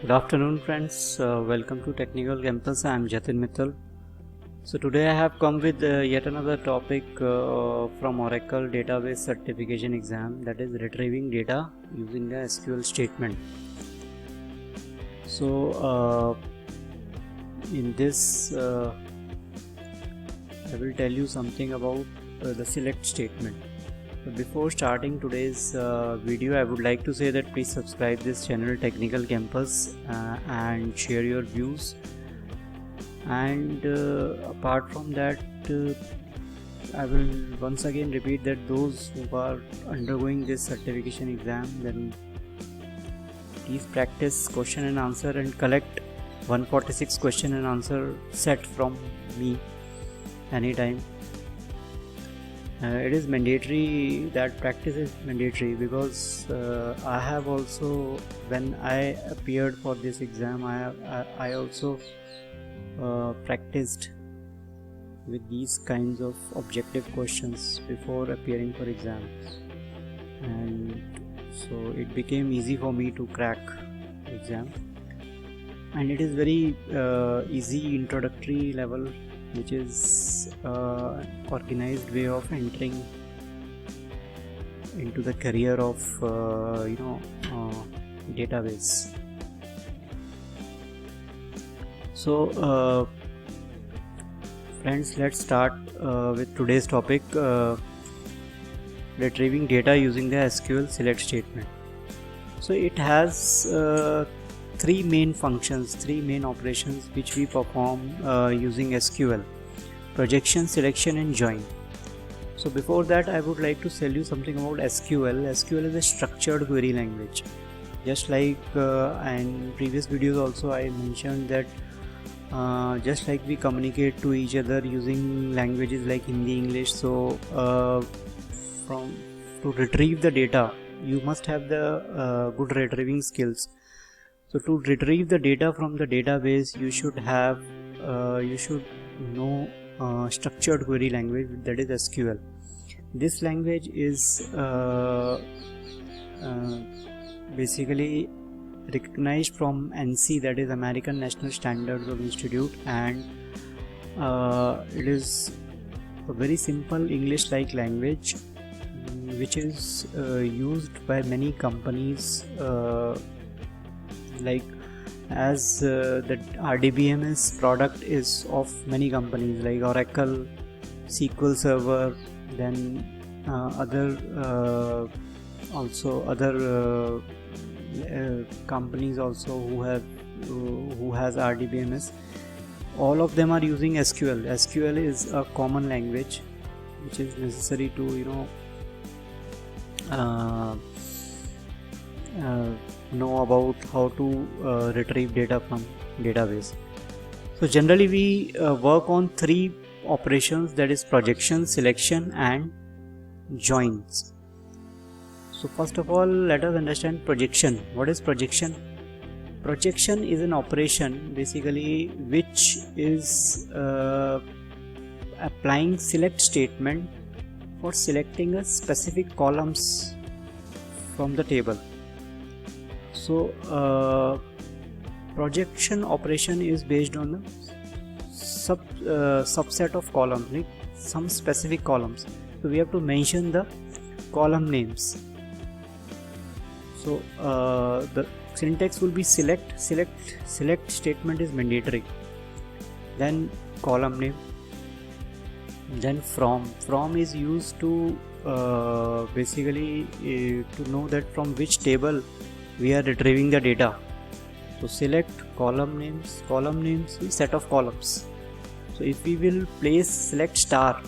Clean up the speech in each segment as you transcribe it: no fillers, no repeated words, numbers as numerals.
Good afternoon, friends. Welcome to Technical Campus. I am Jatin Mittal. So today I have come with yet another topic from Oracle Database Certification Exam, that is retrieving data using the SQL statement. So in this I will tell you something about the select statement. So before starting today's video, I would like to say that please subscribe this channel Technical Campus and share your views. And apart from that, I will once again repeat that those who are undergoing this certification exam, then please practice question and answer and collect 146 question and answer set from me anytime. It is mandatory, that practice is mandatory, because I have also, when I appeared for this exam, I also practiced with these kinds of objective questions before appearing for exam, and so it became easy for me to crack exam. And it is very easy introductory level, which is organized way of entering into the career of database. So friends, let's start with today's topic, retrieving data using the SQL select statement. So it has three main functions, three main operations which we perform using SQL: projection, selection and join. So before that, I would like to tell you something about SQL. SQL is a structured query language. Just like in previous videos also I mentioned that just like we communicate to each other using languages like Hindi, English, so to retrieve the data, you must have the good retrieving skills. So to retrieve the data from the database, you should know structured query language, that is SQL. This language is basically recognized from ANSI, that is American National Standards of Institute, and it is a very simple English-like language which is used by many companies. Like as the RDBMS product is of many companies like Oracle, SQL Server, then other companies also who has RDBMS. All of them are using SQL. SQL is a common language which is necessary to know about how to retrieve data from database. So generally we work on three operations, that is projection, selection and joins. So first of all, let us understand projection. What is projection? Projection is an operation basically which is applying select statement for selecting a specific columns from the table. So projection operation is based on the subset of columns, like some specific columns. So we have to mention the column names. So the syntax will be select statement is mandatory, then column name, then from is used to basically to know that from which table we are retrieving the data. So select column names is set of columns. So if we will place select star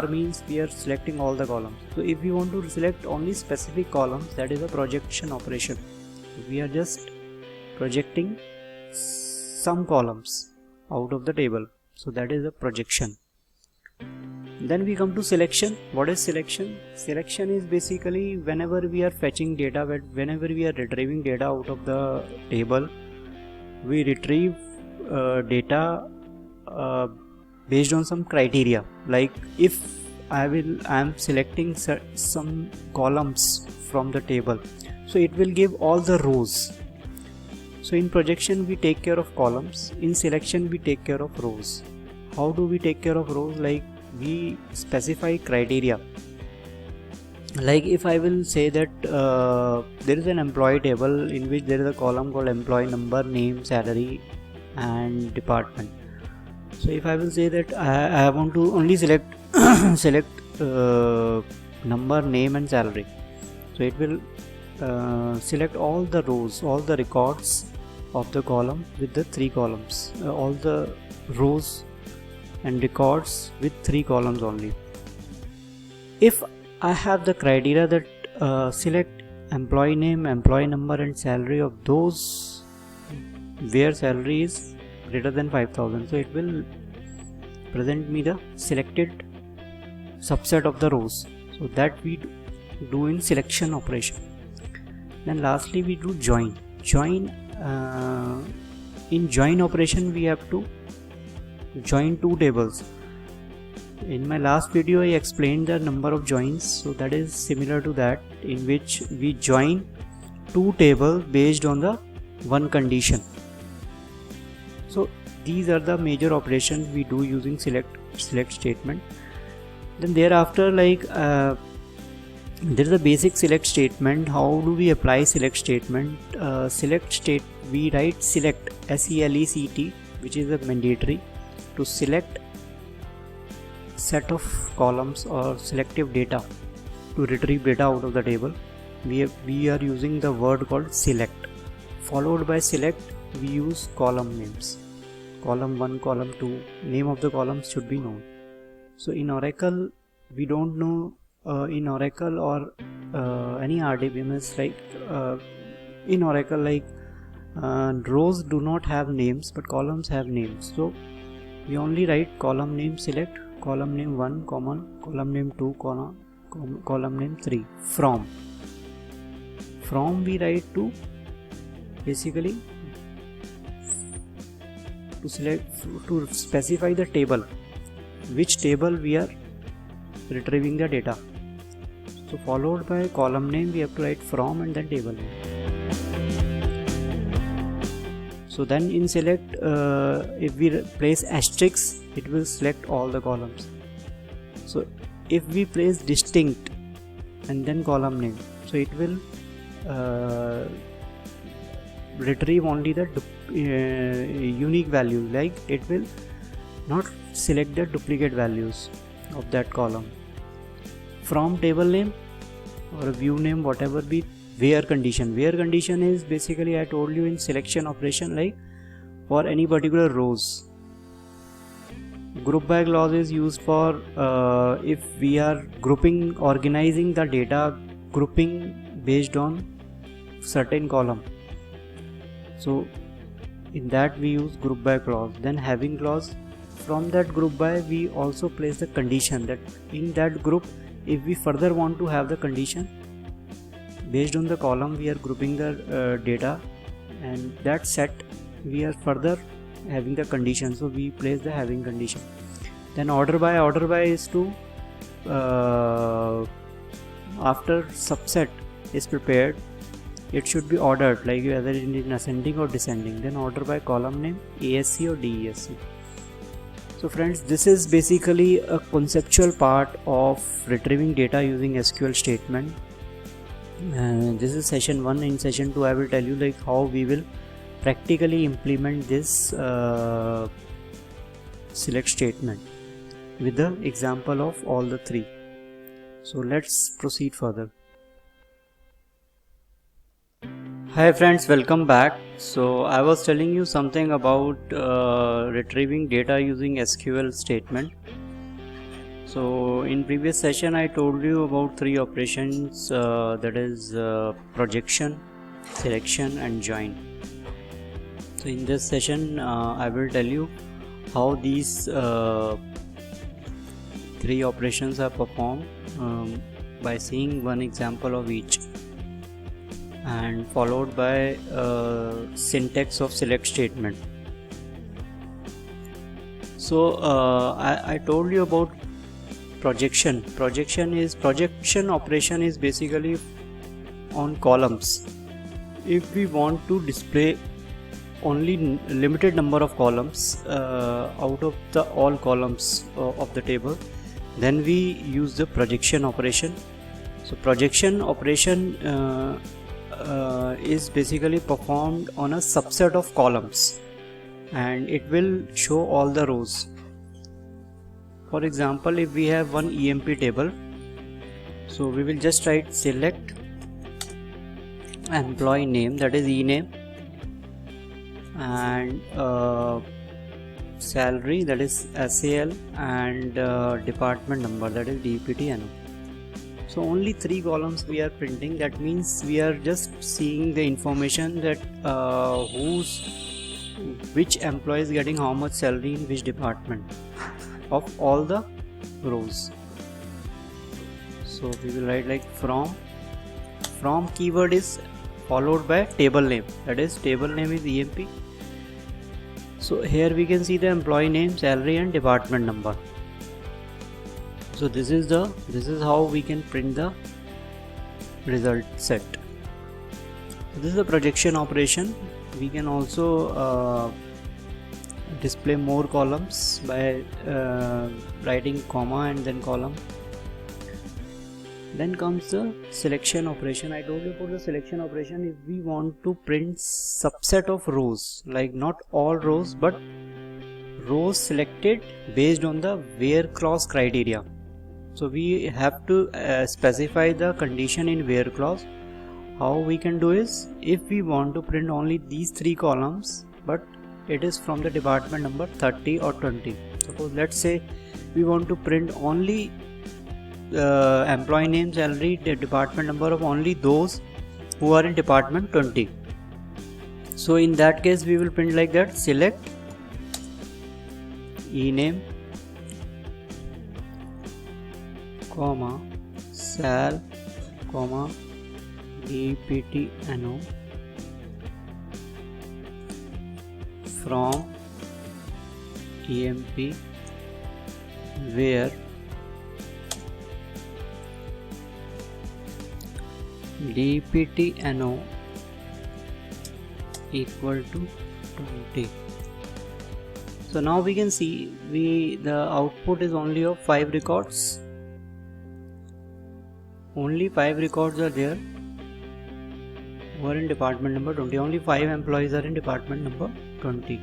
means we are selecting all the columns. So if we want to select only specific columns, that is a projection operation. We are just projecting some columns out of the table. So that is a projection. Then we come to selection. What is selection? Selection is basically whenever we are fetching data, whenever we are retrieving data out of the table, we retrieve data based on some criteria. Like if I am selecting some columns from the table, so it will give all the rows. So in projection we take care of columns, in selection we take care of rows. How do we take care of rows? Like we specify criteria. Like if I will say that there is an employee table in which there is a column called employee number, name, salary and department. So if I will say that I want to only select number, name and salary, so it will select all the rows, all the records of the column with the 3 columns, all the rows and records with 3 columns only. If I have the criteria that select employee name, employee number and salary of those where salary is greater than 5,000, so it will present me the selected subset of the rows. So that we do in selection operation. Then lastly we do join. In join operation we have to join 2 tables. In my last video I explained the number of joins, so that is similar to that, in which we join 2 tables based on the one condition. So these are the major operations we do using select statement. Then thereafter, like there is a basic select statement. How do we apply select statement? We write select, SELECT, which is a mandatory to select set of columns or selective data to retrieve data out of the table. We are using the word called select. Followed by select we use column names. Column 1, column 2, name of the columns should be known. So in Oracle we don't know, in Oracle or any RDBMS, like in Oracle, like rows do not have names but columns have names. So we only write column name select, column name 1, column name 2, column name 3. From we write to basically to specify the table, which table we are retrieving the data. So followed by column name we have to write from and then table name. So then in select, if we place asterisk, it will select all the columns. So if we place distinct and then column name, so it will retrieve only the unique values, like it will not select the duplicate values of that column. From table name or view name, whatever be, where condition is basically, I told you in selection operation, like for any particular rows. Group by clause is used for if we are organizing the data, grouping based on certain column. So in that we use group by clause. Then having clause, from that group by we also place the condition that in that group, if we further want to have the condition based on the column we are grouping the data, and that set we are further having the condition, so we place the having condition. Then order by is to after subset is prepared, it should be ordered, like whether it is in ascending or descending. Then order by column name, ASC or DESC. So friends, this is basically a conceptual part of retrieving data using SQL statement. This is session 1. In session 2 I will tell you like how we will practically implement this select statement with the example of all the 3. So let's proceed further. Hi friends, welcome back. So I was telling you something about retrieving data using SQL statement. So in previous session I told you about 3 operations, that is projection, selection and join. So in this session I will tell you how these 3 operations are performed by seeing one example of each, and followed by syntax of select statement. So I told you about projection. Projection operation is basically on columns. If we want to display only limited number of columns out of the all columns of the table, then we use the projection operation. So projection operation is basically performed on a subset of columns, and it will show all the rows. For example, if we have one EMP table, so we will just write select employee name, that is ename, and salary, that is SAL, and department number, that is DPT NO. So only 3 columns we are printing. That means we are just seeing the information that which employee is getting how much salary in which department of all the rows. So we will write like from keyword is followed by table name, that is table name is EMP. So here we can see the employee name, salary, and department number. So this is how we can print the result set. So this is the projection operation. We can also display more columns by writing comma and then column. Then comes the selection operation. I told you about the selection operation. If we want to print subset of rows, like not all rows but rows selected based on the where clause criteria. So we have to specify the condition in where clause. How we can do is, if we want to print only these 3 columns but it is from the department number 30 or 20. Suppose let's say we want to print only employee name, salary, the department number of only those who are in department 20. So in that case we will print like that: select ename, comma sal, comma DPT NO from EMP where DPT NO equal to 20. So now we can see the output is only of 5 records. Only 5 records are there who are in department number 20. Only 5 employees are in department number 20.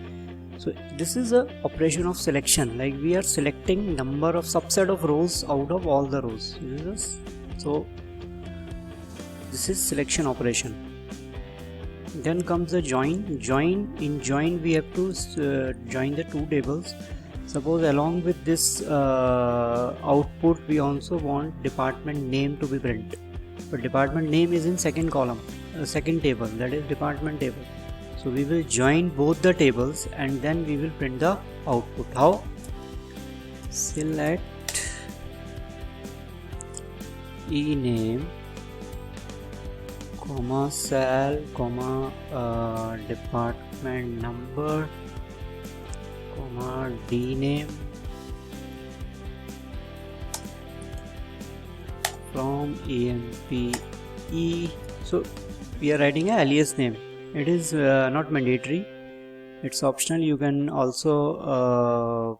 So this is a operation of selection, like we are selecting number of subset of rows out of all the rows. So this is selection operation. Then comes the join. In join we have to join the 2 tables. Suppose along with this output we also want department name to be printed, but department name is in second column, second table, that is department table. So we will join both the tables and then we will print the output. How? Select ename, comma sal, comma department number, comma dname from EMP E. So we are writing a alias name. It is not mandatory, it's optional. You can also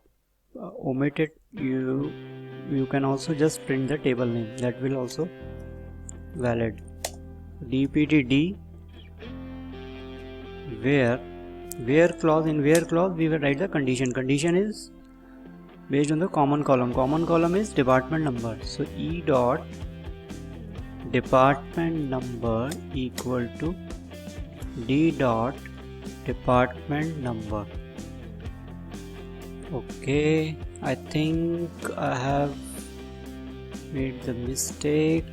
omit it. You can also just print the table name, that will also valid. DPTD where clause. In where clause we will write the condition. Condition is based on the common column. Common column is department number. So E dot department number equal to D dot department number. Okay, I think I have made the mistake.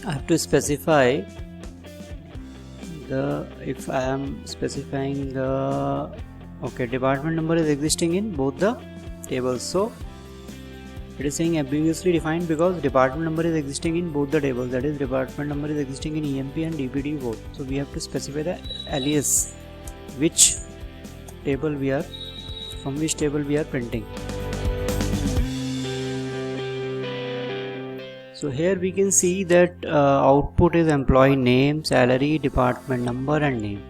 I have to specify if I am specifying the department number is existing in both the tables. So it is saying ambiguously defined because department number is existing in both the tables, that is department number is existing in EMP and DPT both. So we have to specify the alias, which table we are, from which table we are printing. So here we can see that output is employee name, salary, department number and name.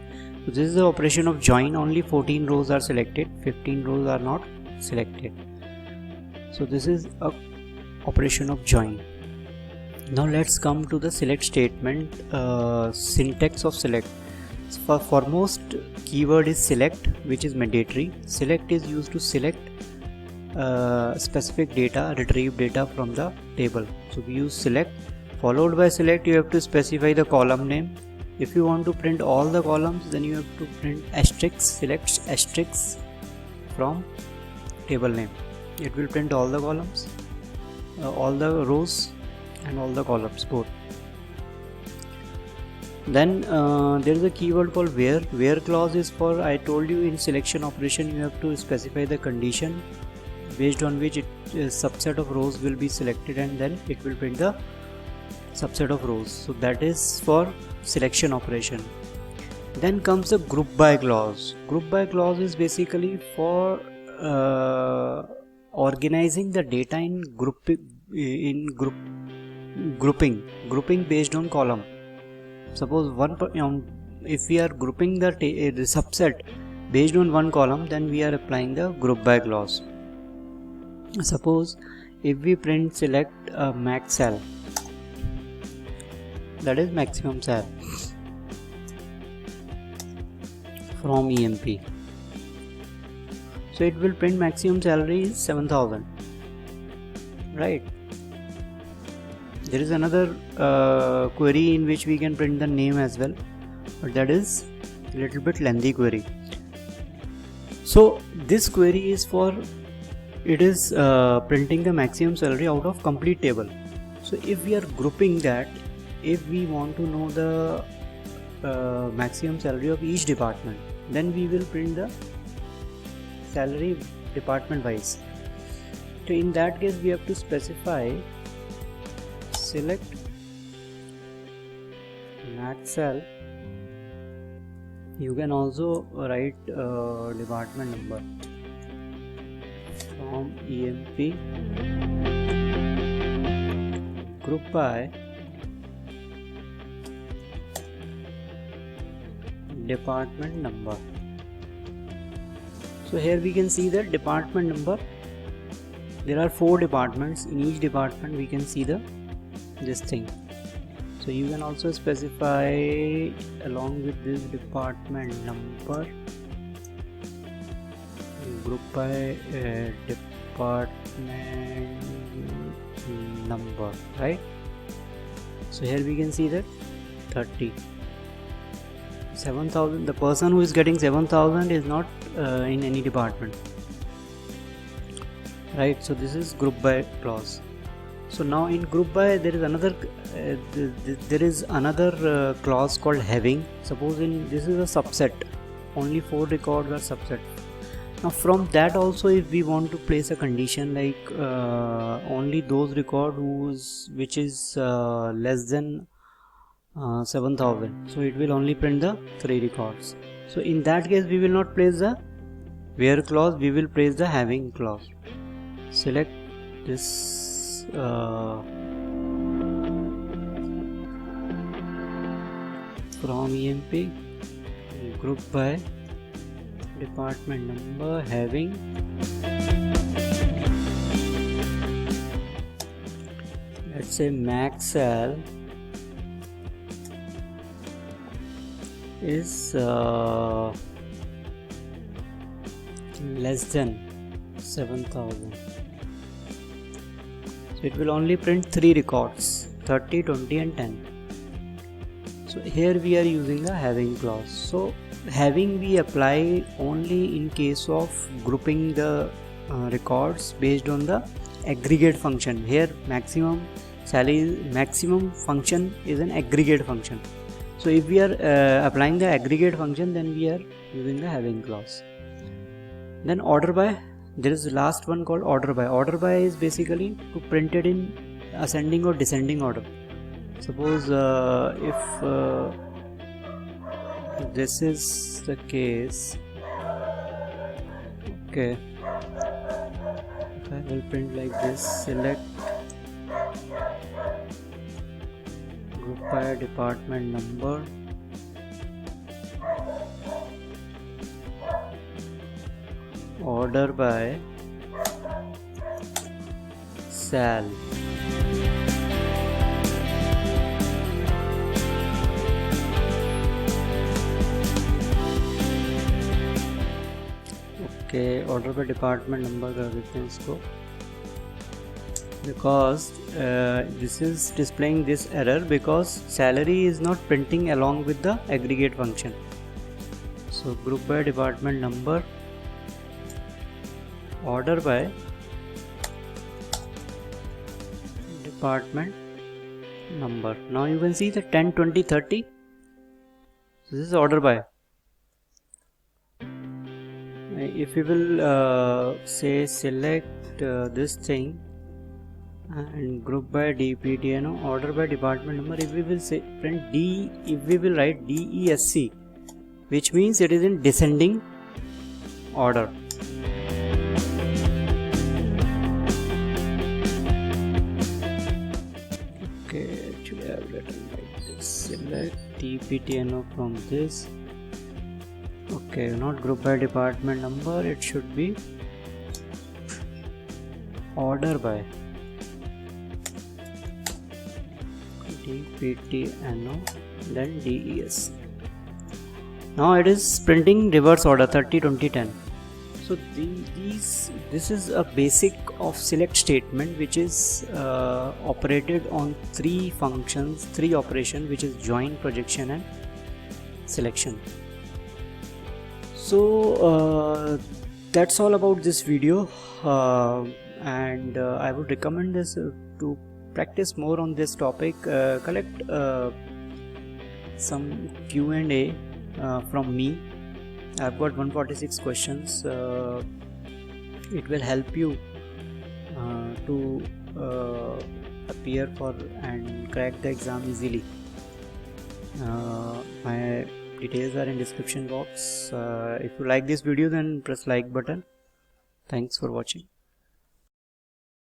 So this is the operation of join. Only 14 rows are selected, 15 rows are not selected. So this is a operation of join. Now let's come to the select statement. Syntax of select. For foremost keyword is select, which is mandatory. Select is used to select specific data, retrieve data from the table. So we use select. Followed by select, you have to specify the column name. If you want to print all the columns, then you have to print asterisk, select asterisk from table name. It will print all the columns, all the rows and all the columns both. Then there is a keyword called where. Where clause is for, I told you in selection operation you have to specify the condition based on which subset of rows will be selected, and then it will print the subset of rows. So that is for selection operation. Then comes the group by clause. Group by clause is basically for organizing the data in grouping based on column. Suppose if we are grouping the subset based on one column, then we are applying the group by clause. Suppose if we print select max cell, that is maximum cell from EMP. So it will print maximum salary is 7,000, right? There is another query in which we can print the name as well, but that is a little bit lengthy query. So this query is for, it is printing the maximum salary out of complete table. So if we are grouping that, if we want to know the maximum salary of each department, then we will print the salary department wise. So in that case we have to specify select max cell. You can also write department number from EMP group by department number. So here we can see the department number. There are 4 departments. In each department we can see this thing. So you can also specify along with this department number group by department number, right? So here we can see that 7,000. The person who is getting 7,000 is not in any department, right? So this is group by clause. So now in group by there is another clause called having. Suppose this is a subset, only 4 records are subset. Now from that also, if we want to place a condition like only those records which is less than 7,000, so it will only print the 3 records. So in that case we will not place the where clause, we will place the having clause. Select this from EMP group by department number having let's say max cell is less than 7,000. So it will only print 3 records, 30, 20 and 10. So here we are using the having clause. So having we apply only in case of grouping the records based on the aggregate function. Here maximum function is an aggregate function. So if we are applying the aggregate function, then we are using the having clause. Then order by, there is the last one called order by. Order by is basically to print it in ascending or descending order. Suppose if this is the case, okay, if I will print like this, select group by department number order by sal. Okay, order by department number कर देते हैं इसको, because this is displaying this error because salary is not printing along with the aggregate function. So group by department number, order by department number. Now you can see the 10, 20, 30. So this is order by. If we will say select this thing and group by DPTNO, order by department number, if we will say print D, if we will write DESC, which means it is in descending order. Okay, actually I have written like this, select DPTNO from this. Okay, not group by department number, it should be order by DPTNO then DES. Now it is printing reverse order 30, 20, 10. So this is a basic of select statement which is operated on three functions, three operations, which is join, projection and selection. So that's all about this video, and I would recommend this to practice more on this topic. Collect some Q&A from me. I've got 146 questions. It will help you to appear for and crack the exam easily. My details are in description box. If you like this video, then press like button. Thanks for watching.